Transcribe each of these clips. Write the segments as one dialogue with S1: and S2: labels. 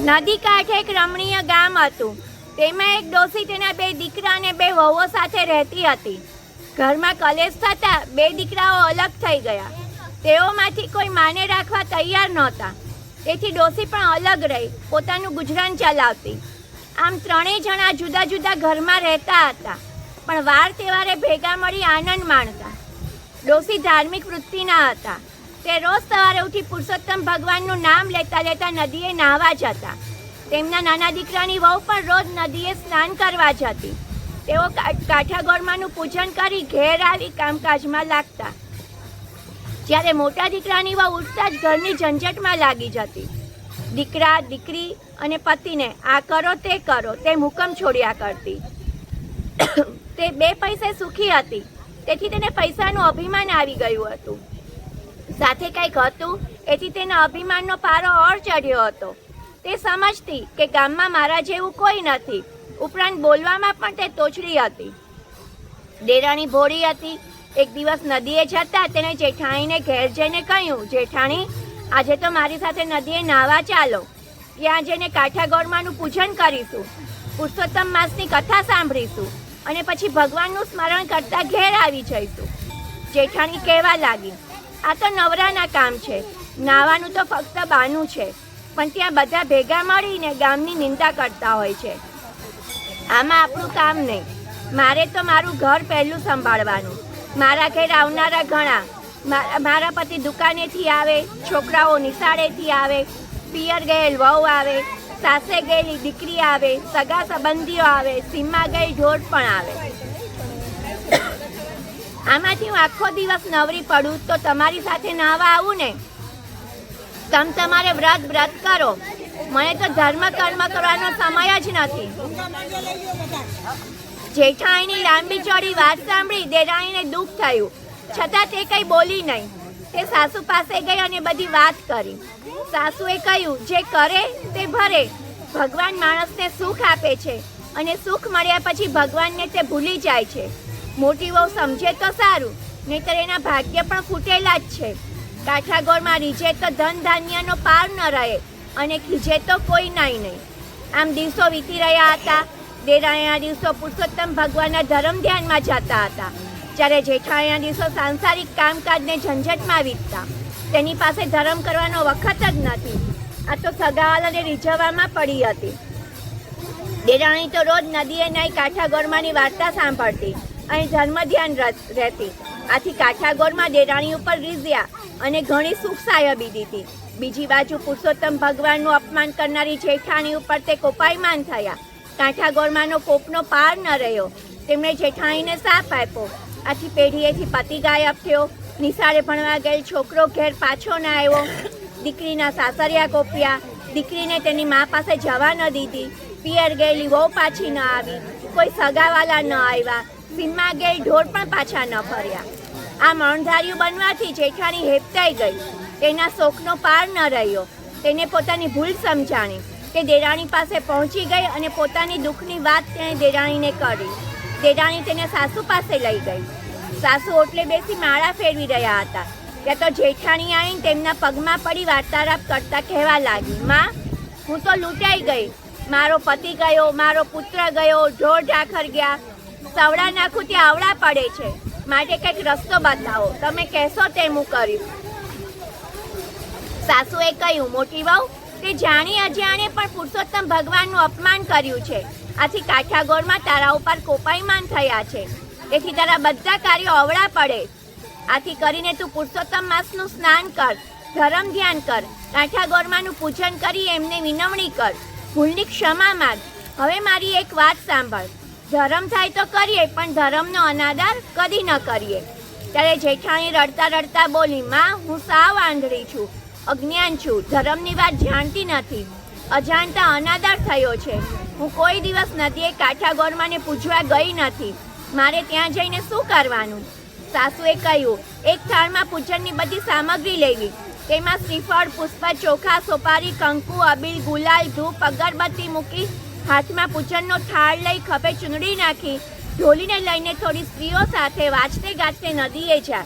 S1: નદી કાંઠે એક રમણીય ગામ હતું. તેમાં એક ડોસી તેના 2 દીકરા અને 2 વહુઓ સાથે રહેતી હતી. ઘરમાં કલેશ થતાં 2 દીકરાઓ અલગ થઈ ગયા. તેઓમાંથી કોઈ માને રાખવા તૈયાર નહોતા. તેથી ડોસી પણ અલગ રહી પોતાનું ગુજરાન ચલાવતી. આમ 3 જણા જુદા જુદા ઘરમાં રહેતા હતા, પણ વાર તહેવારે ભેગા મળી આનંદ માણતા. ડોસી ધાર્મિક વૃત્તિના હતા. તે રોજ સવારે ઉઠી પુરુષોત્તમ ભગવાનનું નામ લેતા લેતા નદીએ નાહવા જતા. તેમના નાના દીકરાની વહુ પણ રોજ નદીએ સ્નાન કરવા જતી. તેઓ કાઠાગોરમાનું પૂજન કરી ઘેર આવી કામકાજમાં લાગતા. જ્યારે મોટા દીકરાની વહુ ઉઠતા જ ઘરની ઝંઝટમાં લાગી જતી. દીકરા દીકરી અને પતિને આ કરો તે હુકમ છોડ્યા કરતી. તે 2 પૈસે સુખી હતી, તેથી તેને પૈસાનું અભિમાન આવી ગયું હતું. સાથે કંઈક હતું એથી તેના અભિમાનનો પારો ઓર ચડ્યો હતો. તે સમજતી કે ગામમાં મારા જેવું કોઈ નથી. ઉપરાંત બોલવામાં પણ તે તોછડી હતી. દેરાણી ભોળી હતી. એક દિવસ નદીએ જતા તેને જેઠાણીને ઘેર જઈને કહ્યું, જેઠાણી, આજે તો મારી સાથે નદીએ નાહવા ચાલો. ત્યાં જઈને કાઠાગોરમાનું પૂજન કરીશું, પુરુષોત્તમ માસની કથા સાંભળીશું અને પછી ભગવાનનું સ્મરણ કરતા ઘેર આવી જઈશું. જેઠાણી કહેવા લાગી, આ તો નવરાના કામ છે. નાવાનું તો ફક્ત બાનું છે, પણ ત્યાં બધા ભેગા મળીને ગામની નિંદા કરતા હોય છે. આમાં આપણું કામ નહીં. મારે તો મારું ઘર પહેલું સંભાળવાનું. મારા ઘેર આવનારા ઘણા. મારા પતિ દુકાનેથી આવે, છોકરાઓ નિશાળેથી આવે, પિયર ગયેલ વહુ આવે, સાસે ગયેલી દીકરી આવે, સગા સંબંધીઓ આવે, સીમમાં ગઈ ઢોર પણ આવે. આમાંથી હું આખો દિવસ નવરી પડું તો તમારી સાથે નાહવા આવું ને? તમારે વ્રત કરો. મને તો ધર્મ કર્મ કરવાનો સમય જ નથી. જેઠાણીની લાંબી ચોડી વાત સાંભળી દેરાણીને દુઃખ થયું, છતાં તે કંઈ બોલી નહીં. તે સાસુ પાસે ગઈ અને બધી વાત કરી. સાસુએ કહ્યું, જે કરે તે ભરે. ભગવાન માણસને સુખ આપે છે અને સુખ મળ્યા પછી ભગવાનને તે ભૂલી જાય છે. મોટી વહુ સમજે તો સારું, નહીંતર એના ભાગ્ય પણ ફૂટેલા જ છે. કાઠાગોરમાં રીઝે તો ધન ધાન્યનો પાર ન રહે અને ખીજે તો કોઈ નાય નહીં. આમ દિવસો વીતી રહ્યા હતા. દેરાણીના દિવસો પુરુષોત્તમ ભગવાનના ધર્મ ધ્યાનમાં જતા હતા, જ્યારે જેઠાણીના દિવસો સાંસારિક કામકાજને ઝંઝટમાં વીતતા. તેની પાસે ધર્મ કરવાનો વખત જ નથી. આ તો સગાવાલાને રીઝવવામાં પડી હતી. દેરાણી તો રોજ નદીએ નાઈ કાઠાગોરમાની વાર્તા સાંભળતી અને ધર્મ ધ્યાન રહેતી. આથી કાઠાગોરમાં દેરાણી ઉપર રીઝ્યા અને ઘણી સુખ સાયબી દીધી. બીજી બાજુ પુરુષોત્તમ ભગવાનનું અપમાન કરનારી જેઠાણી ઉપર તે કોપાયમાન થયા. કાઠાગોરમાનો કોપનો પાર ન રહ્યો. તેમણે જેઠાણીને સાપ આપ્યો. આથી પેઢીએથી પતિ ગાયબ થયો. નિશાળે ભણવા ગયેલ છોકરો ઘેર પાછો ના આવ્યો. દીકરીના સાસરિયા કોપ્યા. દીકરીને તેની મા પાસે જવા ન દીધી. પિયર ગયેલી વહુ પાછી ન આવી. કોઈ સગાવાલા ન આવ્યા. સીમમાં ગયેલ ઢોર પણ પાછા ન ફર્યા. આ મણધાર્યું બનવાથી જેઠાણી હેપતાઈ ગઈ. તેના શોખનો પાર ન રહ્યો. તેને પોતાની ભૂલ સમજાણી. તે દેરાણી પાસે પહોંચી ગઈ અને પોતાની દુઃખની વાત તેણે દેરાણીને કરી. દેરાણી તેને સાસુ પાસે લઈ ગઈ. સાસુ ઓટલે બેસી માળા ફેરવી રહ્યા હતા. ત્યાં તો જેઠાણી આવીને તેમના પગમાં પડી વાર્તાલાપ કરતા કહેવા લાગી, માં, હું તો લૂંટાઈ ગઈ. મારો પતિ ગયો, મારો પુત્ર ગયો, ઢોર ઢાખર ગયા. સવડા નાખું ત્યાં આવડા પડે છે. માટે કંઈક રસ્તો બતાવો. તમે કહેશો તેમ હું કર્યું. સાસુએ કહ્યું, મોટી વહુ, તે જાણી અજાણે પણ પુરુષોત્તમ ભગવાનનું અપમાન કર્યું છે. આથી કાઠાગોરમાં તારા ઉપર કોપાયમાન થયા છે. તેથી તારા બધા કાર્યો અવળા પડે. આથી કરીને તું પુરુષોત્તમ માસનું સ્નાન કર, ધર્મ ધ્યાન કર, કાઠાગોરમાનું પૂજન કરી એમને વિનવણી કર, ભૂલની ક્ષમા માંગ. હવે મારી એક વાત સાંભળ. ધર્મ થાય તો કરીએ, પણ ધર્મનો અનાદર કદી ન કરીએ. ત્યારે જેઠાણી રડતા રડતા બોલી, માં, હું સાવ આંધળી છું, અજ્ઞાન છું, ધર્મની વાત જાણતી નથી. અજાણતા અનાદર થયો છે. હું કોઈ દિવસ નદીએ કાઠાગોરમાને પૂજવા ગઈ નથી. મારે ત્યાં જઈને શું કરવાનું? સાસુએ કહ્યું, એક થાળમાં પૂજનની બધી સામગ્રી લેવી. તેમાં શ્રીફળ, પુષ્પ, ચોખા, સોપારી, કંકુ, અબીલ, ગુલાલ, ધૂપ, અગરબત્તી મૂકી હાથમાં પૂજનનો થાળ લઈ ખભે ચૂંદડી નાખી ઢોલીને લઈને થોડી સ્ત્રીઓ સાથે વાંચતે ગાજતે નદીએ જા.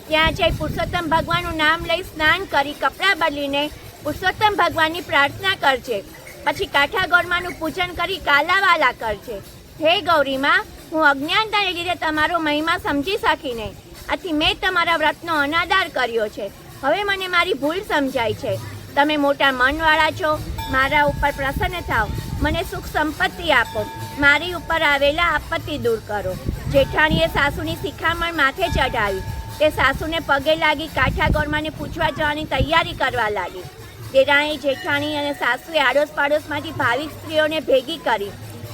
S1: ત્યાં જઈ પુરુષોત્તમ ભગવાનનું નામ લઈ સ્નાન કરી કપડાં બદલીને પુરુષોત્તમ ભગવાનની પ્રાર્થના કરજે. પછી કાઠાગોરમાનું પૂજન કરી કાલાવાલા કરજે. હે ગૌરીમાં, હું અજ્ઞાનતાને લીધે તમારો મહિમા સમજી શકી નહીં. આથી મેં તમારા વ્રતનો અનાદર કર્યો છે. હવે મને મારી ભૂલ સમજાય છે. તમે મોટા મનવાળા છો, મારા ઉપર પ્રસન્ન થાઓ, મને સુખ સંપત્તિ આપો, મારી ઉપર આવેલા આપત્તિ દૂર કરો. જેઠાણીએ સાસુની શિખામણ માથે ચઢાવી. તે સાસુને પગે લાગી કાઠાગોરમાને પૂછવા જવાની તૈયારી કરવા લાગી. દેરાણી, જેઠાણી અને સાસુએ આડોશ પાડોશમાંથી ભાવિક સ્ત્રીઓને ભેગી કરી.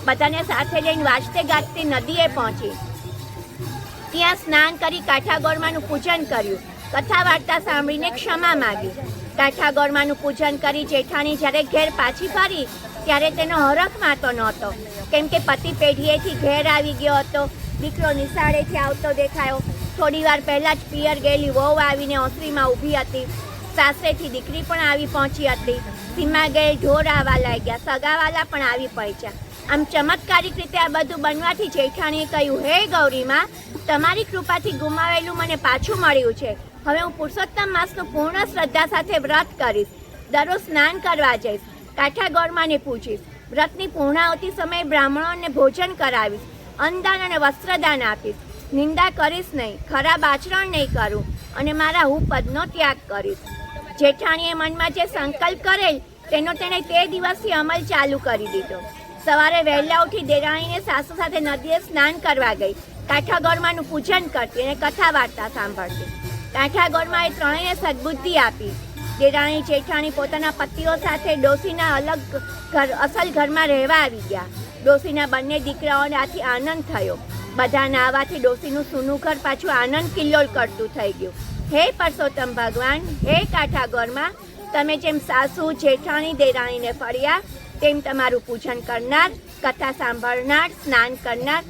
S1: બધાને સાથે લઈને વાજતે ગાજતે નદીએ પહોંચી. ત્યાં સ્નાન કરી કાઠાગોરમાનું પૂજન કર્યું. કથા વાર્તા સાંભળીને ક્ષમા માગી. કાઠાગોરમાનું પૂજન કરી જેઠાણી જ્યારે ઘેર પાછી ફરી ત્યારે તેનો હરખ માતો નહોતો, કેમ કે પતિ પેઢીએથી ઘેર આવી ગયો હતો. દીકરો નિશાળેથી આવતો દેખાયો. થોડી વાર પહેલાં જ પિયર ગયેલી વહુ આવીને ઓસરીમાં ઊભી હતી. સાસરેથી દીકરી પણ આવી પહોંચી હતી. સીમા ગયેલ ઢોર આવવા લાગ્યા. સગાવાલા પણ આવી પહોંચ્યા. આમ ચમત્કારિક રીતે આ બધું બનવાથી જેઠાણીએ કહ્યું, હે ગૌરીમાં, તમારી કૃપાથી ગુમાવેલું મને પાછું મળ્યું છે. હવે હું પુરુષોત્તમ માસનું પૂર્ણ શ્રદ્ધા સાથે વ્રત કરીશ. દરરોજ સ્નાન કરવા જઈશ. કાઠાગોરમાને પૂછીશ. વ્રતની પૂર્ણાવતી સમયે બ્રાહ્મણોને ભોજન કરાવીશ. અન્નદાન અને વસ્ત્રદાન આપીશ. નિંદા કરીશ નહીં, ખરાબ આચરણ નહીં કરું અને મારા હું પદનો ત્યાગ કરીશ. જેઠાણીએ મનમાં જે સંકલ્પ કરેલ તેનો તેણે તે દિવસથી અમલ ચાલુ કરી દીધો. સવારે વહેલા ઉઠી દેરાણીને સાસુ સાથે નદીએ સ્નાન કરવા ગઈ. કાઠાગોરમાનું પૂજન કરતી અને કથા વાર્તા સાંભળતી. કાઠાગોરમાએ ત્રણેયને સદબુદ્ધિ આપી. દેરાણી જેઠાણી પોતાના પતિઓ સાથે ડોશીના અસલ ઘરમાં રહેવા આવી ગયા. ડોશીના બંને દીકરાઓને આથી આનંદ થયો. બધાના આવવાથી ડોશીનું સૂનું ઘર પાછું આનંદ કિલ્લોલ કરતું થઈ ગયું. હે પરસોત્તમ ભગવાન, હે કાઠાગોરમાં, તમે જેમ સાસુ, જેઠાણી, દેરાણીને ફળ્યા તેમ તમારું પૂજન કરનાર, કથા સાંભળનાર, સ્નાન કરનાર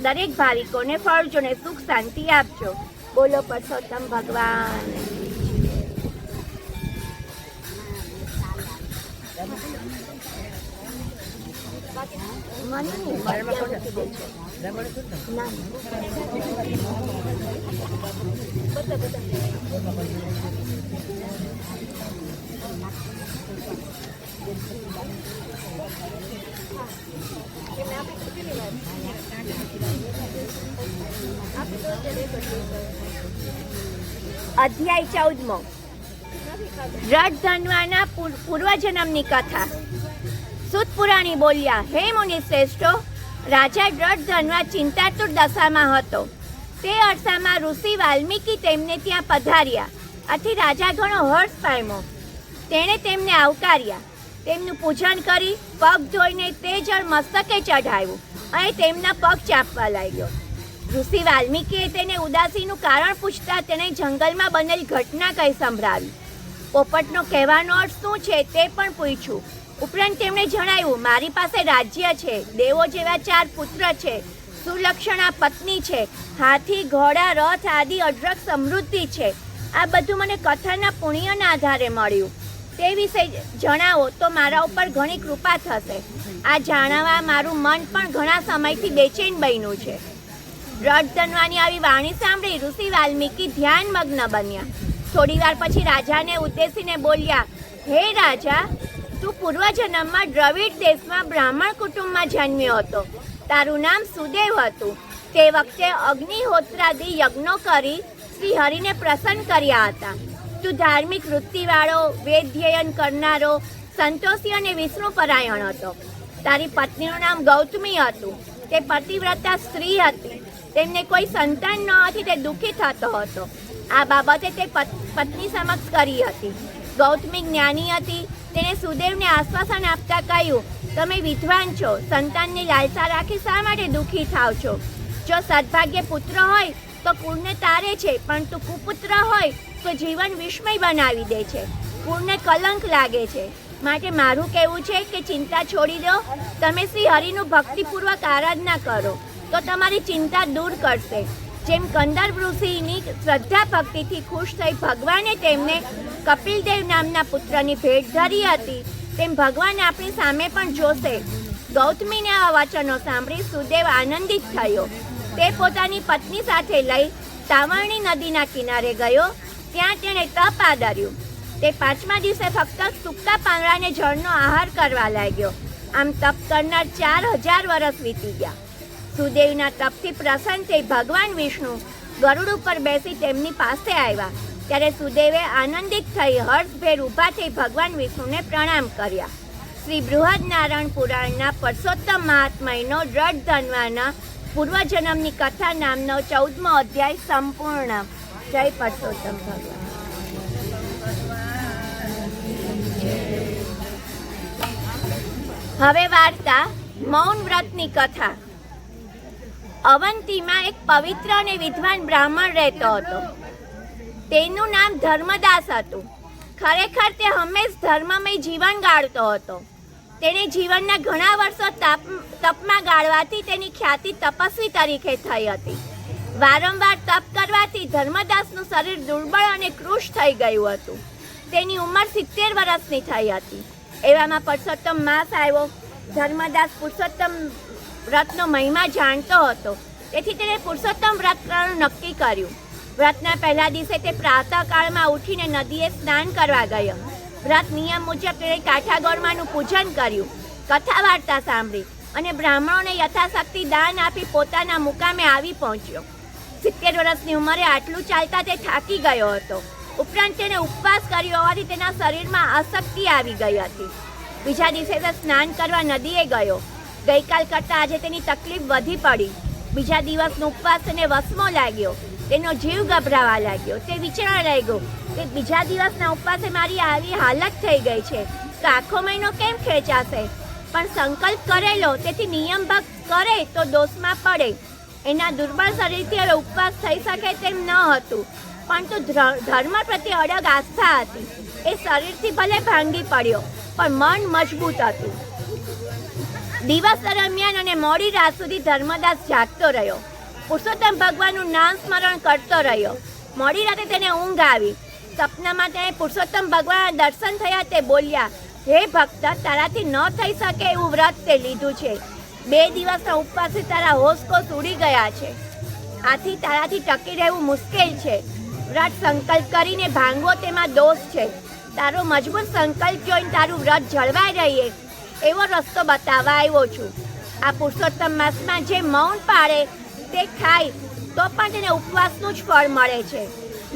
S1: દરેક ભાવિકોને ફળજો ને સુખ શાંતિ આપજો. બોલો પરસોત્તમ ભગવાન. અધ્યાય 14. રડધન્વાના પૂર્વજન્મની કથા. સૂત પુરાણી બોલ્યા, હે મુનિ શ્રેષ્ઠો, રાજા રડધન્વા ચિંતાતુર દશામાં હતો. તે અરસામાં ઋષિ વાલ્મીકી તેમને ત્યાં પધાર્યા. આથી રાજા ઘણો હર્ષ પામ્યો. તેણે તેમને આવકાર્યા. તેમનું પૂજન કરી પગ ધોઈને તે જળ મસ્તકે ચઢાવ્યું અને તેમના પગ ચાપવા લાગ્યો. ઋષિ વાલ્મીકીએ તેને ઉદાસીનું કારણ પૂછતા તેણે જંગલમાં બનેલી ઘટના કહી સંભળાવી. પોપટનો કહેવાનો અર્થ શું છે તે પણ પૂછ્યું. ઉપરાંત તેમણે જણાવ્યું, મારી પાસે રાજ્ય છે, દેવો જેવા 4 પુત્ર છે, સુલક્ષણા પત્ની છે, હાથી, ઘોડા, રથ આદિ અઢળક સમૃદ્ધિ છે. આ બધું મને કથાના પુણ્યના આધારે મળ્યું. તે વિશે જણાવો તો મારા ઉપર ઘણી કૃપા થશે. આ જાણવા મારું મન પણ ઘણા સમયથી બેચેન બન્યું છે. રડધન્વાની આવી વાણી સાંભળી ઋષિ વાલ્મીકી ધ્યાનમગ્ન બન્યા. થોડી વાર પછી રાજાને ઉદ્દેશીને બોલ્યા, હે રાજા, તું પૂર્વજન્મમાં દ્રવિડ દેશમાં બ્રાહ્મણ કુટુંબમાં જન્મ્યો હતો. તારું નામ સુદેવ હતું. તે વખતે અગ્નિહોત્રાદિ યજ્ઞો કરી શ્રી હરિને પ્રસન્ન કર્યા હતા. તું ધાર્મિક વૃત્તિવાળો, વેદધ્યયન કરનારો, સંતોષી અને વિષ્ણુપરાયણ હતો. તારી પત્નીનું નામ ગૌતમી હતું. તે પતિવ્રતા સ્ત્રી હતી. તેમને કોઈ સંતાન ન હતી. તે દુઃખી થતો હતો. આ બાબતે તે પત્ની સમક્ષ કરી હતી. ગૌતમી જ્ઞાની હતી. તેણે સુદેવને આશ્વાસન આપતા કહ્યું, તમે વિદ્વાન છો, સંતાનની લાલસા રાખી શા માટે દુઃખી થાવ છો? જો સદભાગ્ય પુત્ર હોય તો કુળને તારે છે, પરંતુ કુપુત્ર હોય તો જીવન વિસ્મય બનાવી દે છે, કુળને કલંક લાગે છે. માટે મારું કહેવું છે કે ચિંતા છોડી દો. તમે શ્રી હરિનું ભક્તિપૂર્વક આરાધના કરો તો તમારી ચિંતા દૂર કરશે. જેમ કંદર્પ ઋષિની શ્રદ્ધા ભક્તિથી ખુશ થઈ ભગવાને તેમને કપિલદેવ નામના પુત્રની ભેટ ધરી હતી, તેમ ભગવાન આપણી સામે પણ જોશે. ગૌતમીને આવા વચનો સાંભળી સુદેવ આનંદિત થયો. તે પોતાની પત્ની સાથે લઈ તાવર્ણી નદીના કિનારે ગયો. ત્યાં તેણે તપ આદર્યું. તે 5મા દિવસે ફક્ત સૂકા પાંદડાને જળનો આહાર કરવા લાગ્યો. આમ તપ કરનાર 4000 વર્ષ વીતી ગયા. સુદેવના તપથી પ્રસન્ન થઈ ભગવાન વિષ્ણુ ગરુડ ઉપર બેસી તેમની પાસે આવ્યા. ત્યારે સુદેવે આનંદિત થઈ હર્ષભેર ઊભા થઈ ભગવાન વિષ્ણુને પ્રણામ કર્યા. શ્રી બૃહદનારાયણ પુરાણના પરસોત્તમ મહાત્મયનો દ્રઢ ધનવાના પૂર્વજન્મની કથા નામનો 14મો અધ્યાય સંપૂર્ણ. જય પરસોત્તમ ભગવાન. હવે વાર્તા મૌન વ્રતની કથા. અવંતીમાં એક પવિત્ર અને વિદ્વાન બ્રાહ્મણ રહેતો હતો. તેનું નામ ધર્મદાસ હતું. ખરેખર તે હંમેશ ધર્મમય જીવન ગાળતો હતો. તેણે જીવનના ઘણા વર્ષો તપમાં ગાળવાથી તેની ખ્યાતિ તપસ્વી તરીકે થઈ હતી. વારંવાર તપ કરવાથી ધર્મદાસનું શરીર દુર્બળ અને કૃશ થઈ ગયું હતું. તેની ઉંમર 70 વર્ષની થઈ હતી. એવામાં પુરુષોત્તમ માસ આવ્યો. ધર્મદાસ પુરુષોત્તમ વ્રતનો મહિમા જાણતો હતો, તેથી તેણે પુરુષોત્તમ વ્રત કરવાનું નક્કી કર્યું. વ્રતના પહેલા દિવસે તે પ્રાતઃકાળમાં ઉઠીને નદીએ સ્નાન કરવા ગયો. વ્રત નિયમ મુજબ તેણે કાઠાગોરમાનું પૂજન કર્યું, કથા વાર્તા સાંભળી અને બ્રાહ્મણોને યથાશક્તિ દાન આપી પોતાના મુકામે આવી પહોંચ્યો. 70 વર્ષની ઉંમરે આટલું ચાલતા તે થાકી ગયો હતો. ઉપરાંત તેણે ઉપવાસ કર્યો હોવાથી તેના શરીરમાં અશક્તિ આવી ગઈ હતી. બીજા દિવસે તે સ્નાન કરવા નદીએ ગયો. ગઈકાલ કરતાં આજે તેની તકલીફ વધી પડી. બીજા દિવસનો ઉપવાસ તેને વસમો લાગ્યો. તેનો જીવ ગભરાવા લાગ્યો. તે વિચારવા લાગ્યો કે બીજા દિવસના ઉપવાસે મારી આવી હાલત થઈ ગઈ છે તો આખો મહિનો કેમ ખેંચાશે. પણ સંકલ્પ કરેલો, તેથી નિયમ ભંગ કરે તો દોષમાં પડે. એના દુર્બળ શરીરથી હવે ઉપવાસ થઈ શકે તેમ ન હતું, પરંતુ ધર્મ પ્રત્યે અડગ આસ્થા હતી. એ શરીરથી ભલે ભાંગી પડ્યો, પણ મન મજબૂત હતું. દિવસ દરમિયાન અને મોડી રાત સુધી ધર્મદાસ જાગતો રહ્યો. પુરુષોત્તમ ભગવાનનું નામ સ્મરણ કરતો રહ્યો. મોડી રાતે તેને ઊંઘ આવી. સપનામાં તેણે પુરુષોત્તમ ભગવાનના દર્શન થયા. તે બોલ્યા, હે ભક્ત, તારાથી ન થઈ શકે એવું વ્રત તે લીધું છે. 2 દિવસના ઉપવાસથી તારા હોશકોશ ઉડી ગયા છે. આથી તારાથી ટકી રહેવું મુશ્કેલ છે. વ્રત સંકલ્પ કરીને ભાંગવો તેમાં દોષ છે. તારો મજબૂત સંકલ્પ જોઈને તારું વ્રત જળવાઈ રહીએ એવો રસ્તો બતાવવા આવ્યો છું. આ પુરુષોત્તમ માસમાં જે મૌન પાળે તે ખાય તો પણ તેને ઉપવાસનું જ ફળ મળે છે.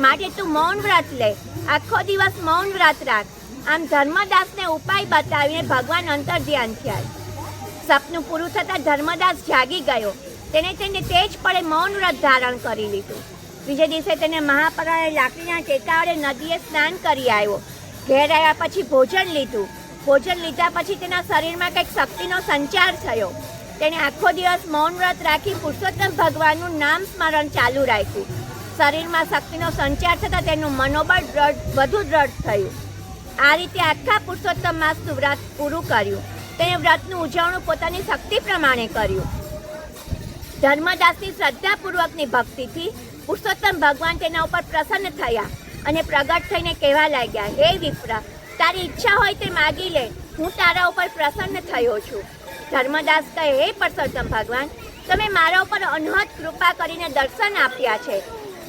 S1: માટે તું મૌન વ્રત લે, આખો દિવસ મૌન વ્રત રાખ. આમ ધર્મદાસને ઉપાય બતાવીને ભગવાન અંતર ધ્યાન થયા. સપનું પૂરું થતાં ધર્મદાસ જાગી ગયો. તેને તે જ પડે મૌન વ્રત ધારણ કરી લીધું. બીજે દિવસે તેને મહાપરાએ લાકડીના ટેકા વડે નદીએ સ્નાન કરી આવ્યો. ઘેર આવ્યા પછી ભોજન લીધું. ભોજન લીધા પછી તેના શરીરમાં કંઈક શક્તિનો સંચાર થયો. તેણે આખો દિવસ મૌન વ્રત રાખી પુરુષોત્તમ ભગવાનનું નામ સ્મરણ ચાલુ રાખ્યું. શરીરમાં શક્તિનો સંચાર થતાં તેનું મનોબળ વધુ દ્રઢ થયું. આ રીતે આખા પુરુષોત્તમ માસનું વ્રત પૂરું કર્યું. તેણે વ્રતનું ઉજવણું પોતાની શક્તિ પ્રમાણે કર્યું. ધર્મદાસની શ્રદ્ધાપૂર્વકની ભક્તિથી પુરુષોત્તમ ભગવાન તેના ઉપર પ્રસન્ન થયા અને પ્રગટ થઈને કહેવા લાગ્યા, હે વિપ્ર, તારી ઈચ્છા હોય તે માગી લે, હું તારા ઉપર પ્રસન્ન થયો છું. ધર્મદાસ કહે, હે પુરુષોત્તમ ભગવાન, તમે મારા ઉપર અનહદ કૃપા કરીને દર્શન આપ્યા છે.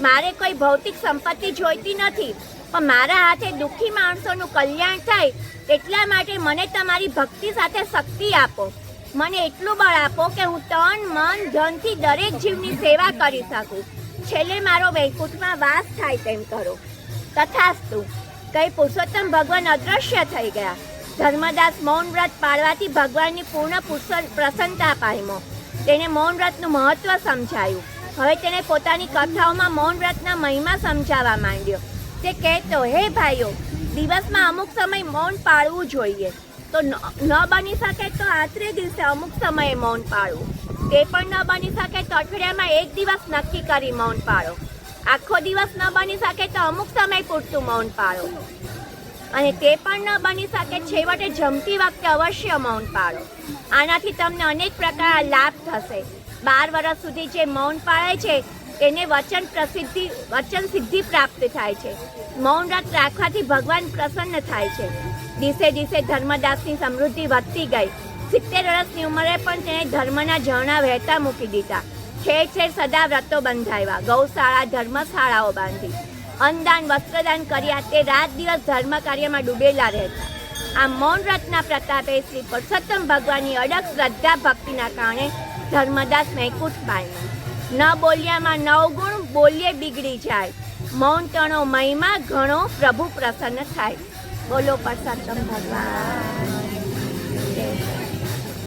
S1: મારે કોઈ ભૌતિક સંપત્તિ જોઈતી નથી, પણ મારા હાથે દુઃખી માણસોનું કલ્યાણ થાય એટલા માટે મને તમારી ભક્તિ સાથે શક્તિ આપો. મને એટલું બળ આપો કે હું તન મન ધનથી દરેક જીવની સેવા કરી શકું. છેલ્લે મારો વૈકુંઠમાં વાસ થાય તેમ કરો. તથાસ્તુ કઈ પુરુષોત્તમ ભગવાન અદૃશ્ય થઈ ગયા. ધર્મદાસ મૌન વ્રત પાળવાથી ભગવાનની પૂર્ણ પ્રસન્નતા પામ્યો. તેણે મૌન વ્રતનું મહત્વ સમજાયું. હવે તેણે પોતાની કથાઓમાં મૌન વ્રતના મહિમા સમજાવવા માંડ્યો. તે કહેતો, હે ભાઈઓ, દિવસમાં અમુક સમય મૌન પાળવું જોઈએ. તો ન બની શકે તો આશરે દિવસે અમુક સમયે મૌન પાળવું. તે પણ ન બની શકે તો અઠવાડિયામાં 1 દિવસ નક્કી કરી મૌન પાળો. આખો દિવસ ન બની શકે તો અમુક સમય પૂરતું મૌન પાળો. અને તે પણ ન બની શકે છેવટે જમતી વખતે અવશ્ય મૌન પાળો. આનાથી તમને અનેક પ્રકારના લાભ થશે. 12 વર્ષ સુધી જે મૌન પાળે છે તેને વચન સિદ્ધિ પ્રાપ્ત થાય છે. મૌન વ્રત રાખવાથી ભગવાન પ્રસન્ન થાય છે. દિવસે દિવસે ધર્મદાસની સમૃદ્ધિ વધતી ગઈ. 70 વર્ષની ઉંમરે પણ તેણે ધર્મના ઝરણા વહેતા મૂકી દીધા. ઠેર ઠેર સદા વ્રતો બંધાવ્યા. ગૌશાળા, ધર્મશાળાઓ બાંધી. અન્નદાન વસ્ત્રદાન કર્યા તે રાત દિવસ ધર્મ કાર્યમાં ડૂબેલા રહેતા. આ મૌન વ્રતના પ્રતાપે શ્રી પુરુષોત્તમ ભગવાનની અડગ શ્રદ્ધા ભક્તિના કારણે ધર્મદાસ મૈકુટ પામ્યો. ન બોલ્યામાં 9 ગુણ, બોલ્યે બિગડી જાય. મૌન તણો મહિમા ઘણો, પ્રભુ પ્રસન્ન થાય. બોલો પુરુષોત્તમ ભગવાન.